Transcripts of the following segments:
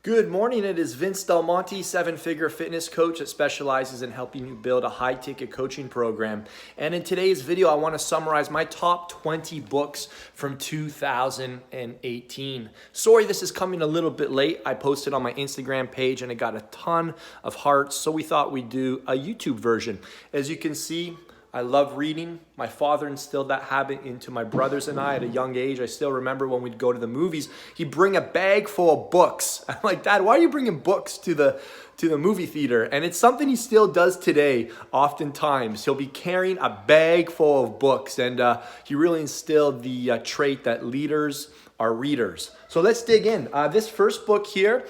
Good morning, it is Vince Del Monte, seven-figure fitness coach that specializes in helping you build a high-ticket coaching program. And in today's video, I want to summarize my top 20 books from 2018. Sorry, this is coming a little bit late. I posted on my Instagram page and it got a ton of hearts, so we thought we'd do a YouTube version. As you can see, I love reading. My father instilled that habit into my brothers and I at a young age. I still remember when we'd go to the movies, he'd bring a bag full of books. I'm like, Dad, why are you bringing books to the movie theater? And it's something he still does today. Oftentimes, he'll be carrying a bag full of books, and he really instilled the trait that leaders are readers. So let's dig in. This first book here,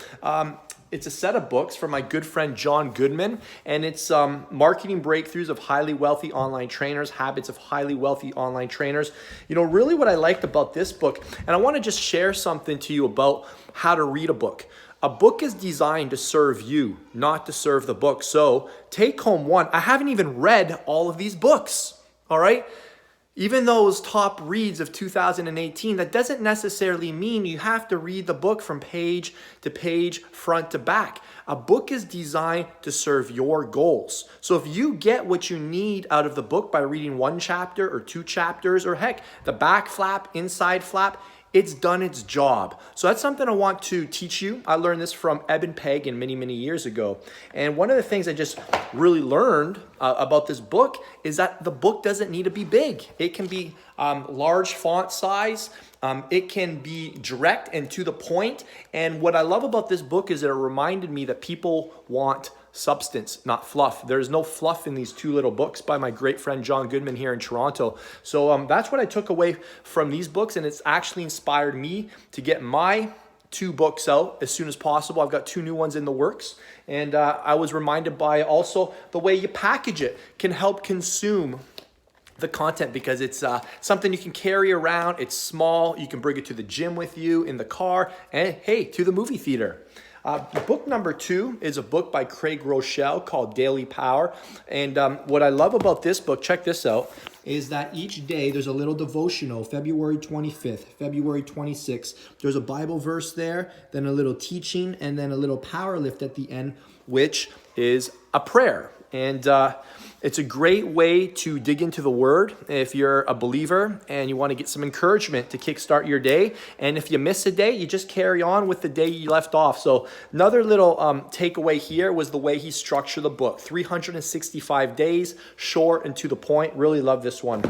it's a set of books from my good friend John Goodman, and it's Marketing Breakthroughs of Highly Wealthy Online Trainers, Habits of Highly Wealthy Online Trainers. You know, really what I liked about this book, and I want to just share something to you about how to read a book. A book is designed to serve you, not to serve the book. So take home one. I haven't even read all of these books, all right? Even those top reads of 2018, that doesn't necessarily mean you have to read the book from page to page, front to back. A book is designed to serve your goals. So if you get what you need out of the book by reading one chapter or two chapters, or heck, the back flap, inside flap, it's done its job. So that's something I want to teach you. I learned this from Eben Pagan many years ago. And one of the things I just really learned about this book is that the book doesn't need to be big. It can be large font size. It can be direct and to the point. And what I love about this book is that it reminded me that people want substance, not fluff. There's no fluff in these two little books by my great friend John Goodman here in Toronto. So that's what I took away from these books, and it's actually inspired me to get my two books out as soon as possible. I've got two new ones in the works, and I was reminded by also the way you package it can help consume the content, because it's something you can carry around. It's small. You can bring it to the gym with you, in the car, and hey, to the movie theater. Book number 2 is a book by Craig Rochelle called Daily Power. And what I love about this book, check this out, is that each day there's a little devotional. February 25th, February 26th. There's a Bible verse there, then a little teaching, and then a little power lift at the end, which is a prayer. And it's a great way to dig into the Word if you're a believer and you want to get some encouragement to kickstart your day. And if you miss a day, you just carry on with the day you left off. So another little takeaway here was the way he structured the book. 365 days, short and to the point. Really love this one.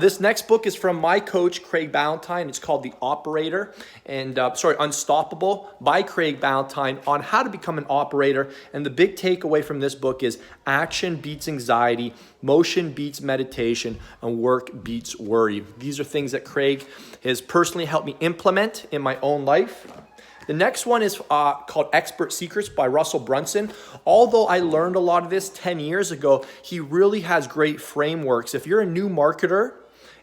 This next book is from my coach, Craig Ballantyne. It's called The Operator, and Unstoppable by Craig Ballantyne, on how to become an operator. And the big takeaway from this book is action beats anxiety, motion beats meditation, and work beats worry. These are things that Craig has personally helped me implement in my own life. The next one is called Expert Secrets by Russell Brunson. Although I learned a lot of this 10 years ago, he really has great frameworks. If you're a new marketer,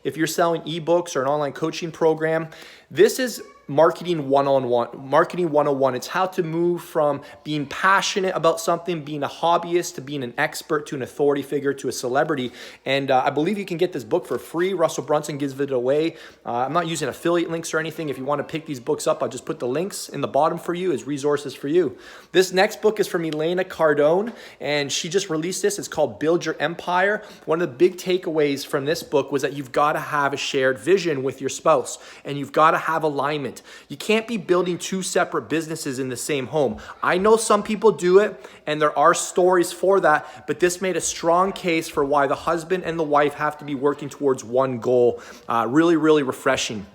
if you're selling ebooks or an online coaching program, this is marketing 101. It's how to move from being passionate about something, being a hobbyist, to being an expert, to an authority figure, to a celebrity. And I believe you can get this book for free. Russell Brunson gives it away. I'm not using affiliate links or anything. If you want to pick these books up, I'll just put the links in the bottom for you as resources for you. This next book is from Elena Cardone, and she just released this. It's called Build Your Empire. One of the big takeaways from this book was that you've got to have a shared vision with your spouse, and you've got to have alignment. You can't be building two separate businesses in the same home. I know some people do it, and there are stories for that, but this made a strong case for why the husband and the wife have to be working towards one goal. Really refreshing.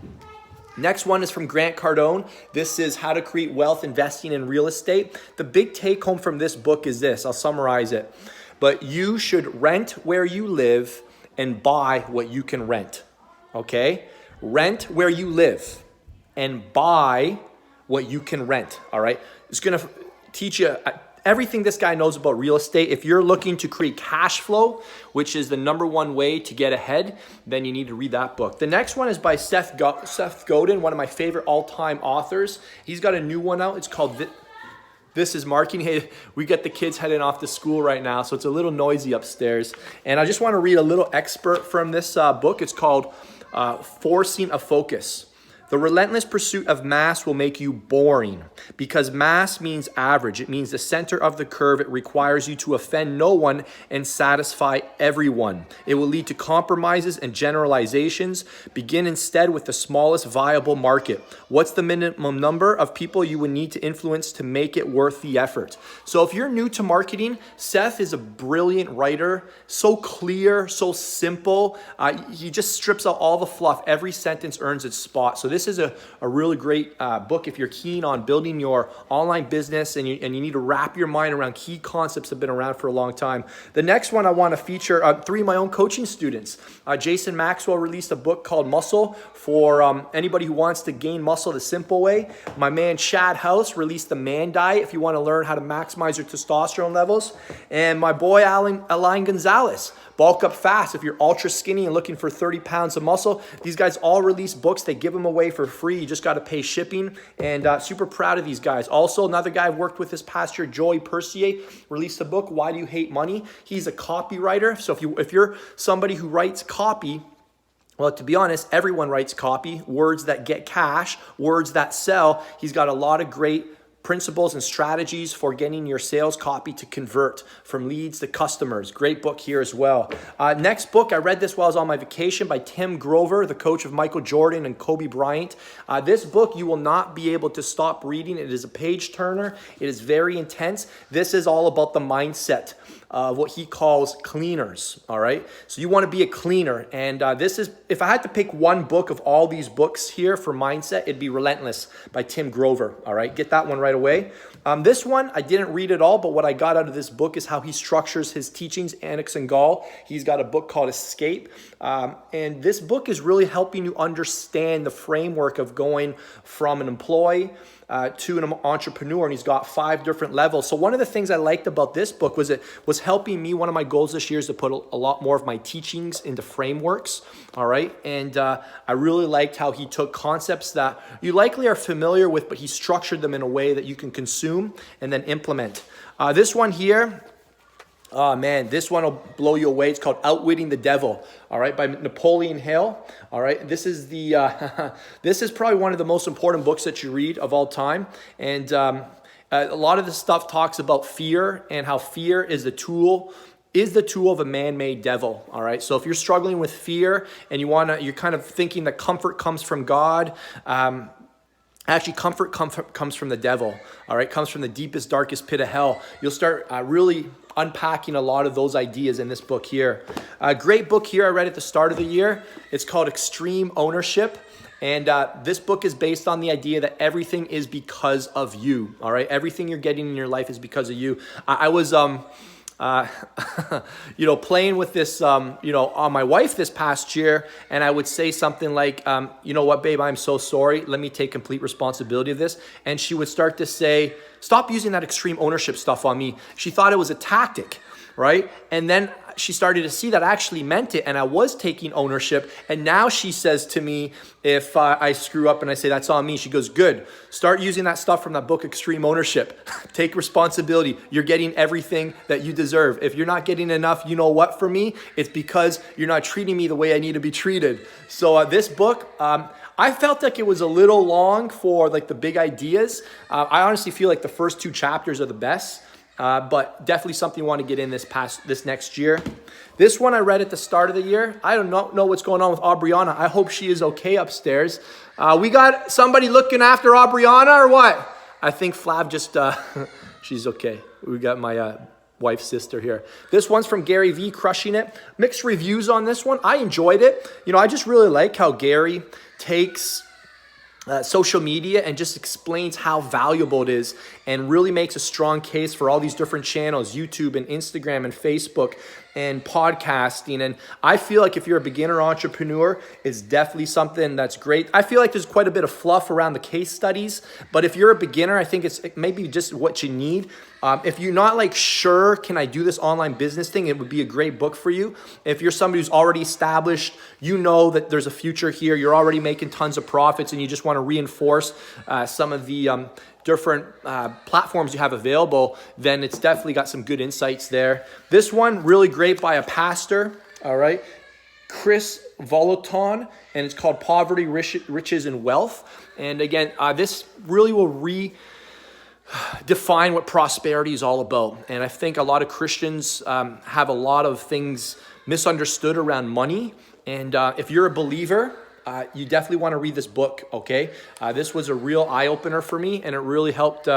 Next one is from Grant Cardone. This is How to Create Wealth Investing in Real Estate. The big take home from this book is this. I'll summarize it. But you should rent where you live and buy what you can rent. Okay? Rent where you live and buy what you can rent, all right? It's gonna teach you everything this guy knows about real estate. If you're looking to create cash flow, which is the number one way to get ahead, then you need to read that book. The next one is by Seth Godin, one of my favorite all-time authors. He's got a new one out. It's called This is Marketing. Hey, we got the kids heading off to school right now, so it's a little noisy upstairs. And I just want to read a little excerpt from this book. It's called Forcing a Focus. The relentless pursuit of mass will make you boring because mass means average. It means the center of the curve. It requires you to offend no one and satisfy everyone. It will lead to compromises and generalizations. Begin instead with the smallest viable market. What's the minimum number of people you would need to influence to make it worth the effort? So if you're new to marketing, Seth is a brilliant writer, so clear, so simple. He just strips out all the fluff. Every sentence earns its spot. So this is a really great book if you're keen on building your online business and you need to wrap your mind around key concepts that have been around for a long time. The next one I want to feature, 3 of my own coaching students. Jason Maxwell released a book called Muscle for anybody who wants to gain muscle the simple way. My man Chad House released the Man Diet if you want to learn how to maximize your testosterone levels. And my boy Alain Gonzalez, Bulk Up Fast if you're ultra skinny and looking for 30 pounds of muscle. These guys all release books. They give them away for free. You just got to pay shipping, and super proud of these guys. Also, another guy I've worked with this past year, Joey Percier, released a book, Why Do You Hate Money? He's a copywriter. So if you're somebody who writes copy, well, to be honest, everyone writes copy, words that get cash, words that sell. He's got a lot of great principles and strategies for getting your sales copy to convert from leads to customers. Great book here as well. Next book, I read this while I was on my vacation by Tim Grover, the coach of Michael Jordan and Kobe Bryant. This book, you will not be able to stop reading. It is a page turner. It is very intense. This is all about the mindset of what he calls cleaners, all right? So you want to be a cleaner. And this is, if I had to pick one book of all these books here for mindset, it'd be Relentless by Tim Grover, all right? Get that one right away. This one, I didn't read it all, but what I got out of this book is how he structures his teachings, Annex and Gall. He's got a book called Escape. And this book is really helping you understand the framework of going from an employee to an entrepreneur, and he's got 5 different levels. So one of the things I liked about this book was it was helping me. One of my goals this year is to put a lot more of my teachings into frameworks, all right? And I really liked how he took concepts that you likely are familiar with, but he structured them in a way that you can consume and then implement. This one here, oh man, this one will blow you away. It's called Outwitting the Devil, all right, by Napoleon Hill. All right, this is this is probably one of the most important books that you read of all time. And a lot of this stuff talks about fear and how fear is the tool of a man-made devil, all right? So if you're struggling with fear and you're kind of thinking that comfort comes from God, actually, comfort comes from the devil, all right? Comes from the deepest, darkest pit of hell. You'll start really unpacking a lot of those ideas in this book here. A great book here I read at the start of the year. It's called Extreme Ownership. And this book is based on the idea that everything is because of you, all right? Everything you're getting in your life is because of you. I was playing with this, on my wife this past year, and I would say something like, you know what, babe, I'm so sorry. Let me take complete responsibility of this. And she would start to say, stop using that extreme ownership stuff on me. She thought it was a tactic, right? And then she started to see that I actually meant it, and I was taking ownership. And now she says to me, if I screw up and I say that's on me, she goes, good, start using that stuff from that book, Extreme Ownership. Take responsibility. You're getting everything that you deserve. If you're not getting enough, you know what, from me, it's because you're not treating me the way I need to be treated. So this book, I felt like it was a little long for like the big ideas. I honestly feel like the first 2 chapters are the best. But definitely something you want to get in this next year. This one I read at the start of the year. I don't know what's going on with Aubriana. I hope she is okay upstairs. We got somebody looking after Aubriana or what? I think Flav just, she's okay. We got my wife's sister here. This one's from Gary V, Crushing It. Mixed reviews on this one. I enjoyed it. I just really like how Gary takes social media and just explains how valuable it is and really makes a strong case for all these different channels, YouTube and Instagram and Facebook and podcasting. And I feel like if you're a beginner entrepreneur, it's definitely something that's great. I feel like there's quite a bit of fluff around the case studies, but if you're a beginner, I think it's maybe just what you need. If you're not like, sure, can I do this online business thing? It would be a great book for you. If you're somebody who's already established, you know that there's a future here, you're already making tons of profits, and you just want to reinforce some of the different platforms you have available, then it's definitely got some good insights there. This one, really great by a pastor, all right? Chris Voloton, and it's called Poverty, Riches, and Wealth. And again, this really will redefine what prosperity is all about. And I think a lot of Christians have a lot of things misunderstood around money. And if you're a believer, you definitely want to read this book, okay? This was a real eye-opener for me, and it really helped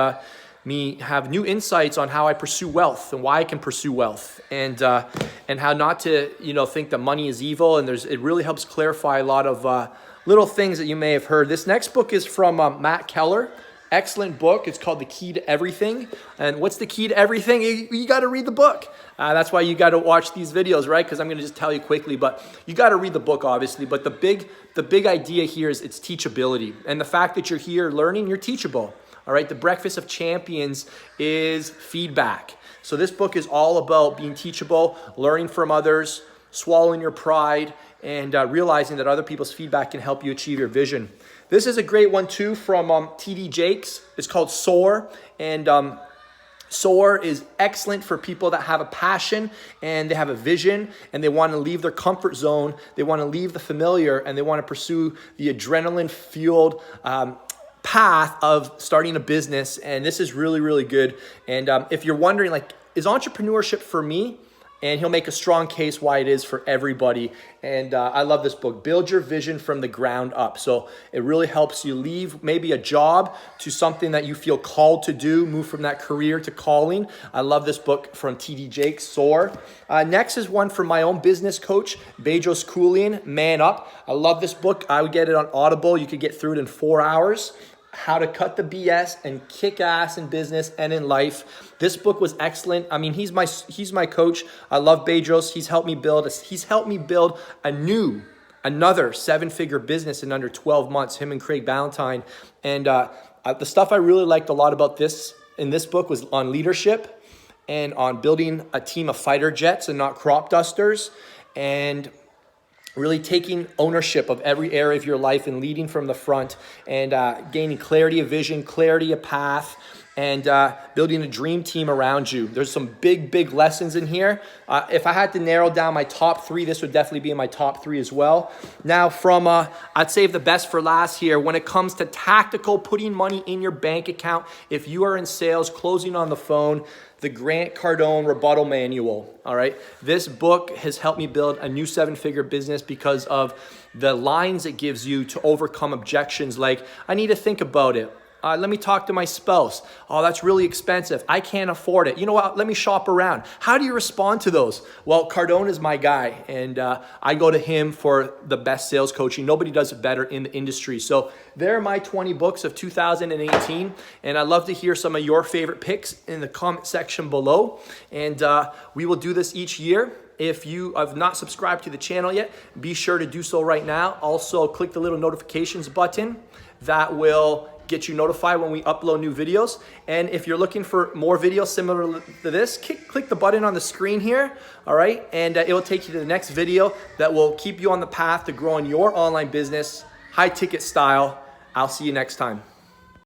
me have new insights on how I pursue wealth and why I can pursue wealth, and how not to, think that money is evil. And it really helps clarify a lot of little things that you may have heard. This next book is from Matt Keller. Excellent book. It's called The Key to Everything. And what's the key to everything? You got to read the book. That's why you got to watch these videos, right? Because I'm going to just tell you quickly, but you got to read the book, obviously. But the big idea here is it's teachability. And the fact that you're here learning, you're teachable. All right. The Breakfast of Champions is feedback. So this book is all about being teachable, learning from others, swallowing your pride, and realizing that other people's feedback can help you achieve your vision. This is a great one too from T.D. Jakes. It's called Soar. And Soar is excellent for people that have a passion and they have a vision and they want to leave their comfort zone. They want to leave the familiar and they want to pursue the adrenaline-fueled path of starting a business. And this is really, really good. And if you're wondering, is entrepreneurship for me? And he'll make a strong case why it is for everybody. And I love this book, Build Your Vision from the Ground Up. So it really helps you leave maybe a job to something that you feel called to do, move from that career to calling. I love this book from T.D. Jakes, Soar. Next is one from my own business coach, Bedros Keuilian, Man Up. I love this book. I would get it on Audible. You could get through it in 4 hours. How to cut the BS and kick ass in business and in life. This book was excellent. I mean, he's my coach. I love Bedros. He's helped me build another 7-figure business in under 12 months. Him and Craig Ballantyne. And the stuff I really liked a lot about this book was on leadership and on building a team of fighter jets and not crop dusters, and really taking ownership of every area of your life and leading from the front, and gaining clarity of vision, clarity of path, and building a dream team around you. There's some big lessons in here. If I had to narrow down my top 3, this would definitely be in my top 3 as well. Now I'd save the best for last here. When it comes to tactical, putting money in your bank account, if you are in sales, closing on the phone, the Grant Cardone Rebuttal Manual, all right? This book has helped me build a new 7-figure business because of the lines it gives you to overcome objections like, I need to think about it. Let me talk to my spouse. Oh, that's really expensive. I can't afford it. You know what? Let me shop around. How do you respond to those? Well, Cardone is my guy, and I go to him for the best sales coaching. Nobody does it better in the industry. So there are my 20 books of 2018, and I'd love to hear some of your favorite picks in the comment section below. And we will do this each year. If you have not subscribed to the channel yet, be sure to do so right now. Also, click the little notifications button. That will get you notified when we upload new videos. And if you're looking for more videos similar to this, click the button on the screen here, all right? And it will take you to the next video that will keep you on the path to growing your online business, high ticket style. I'll see you next time.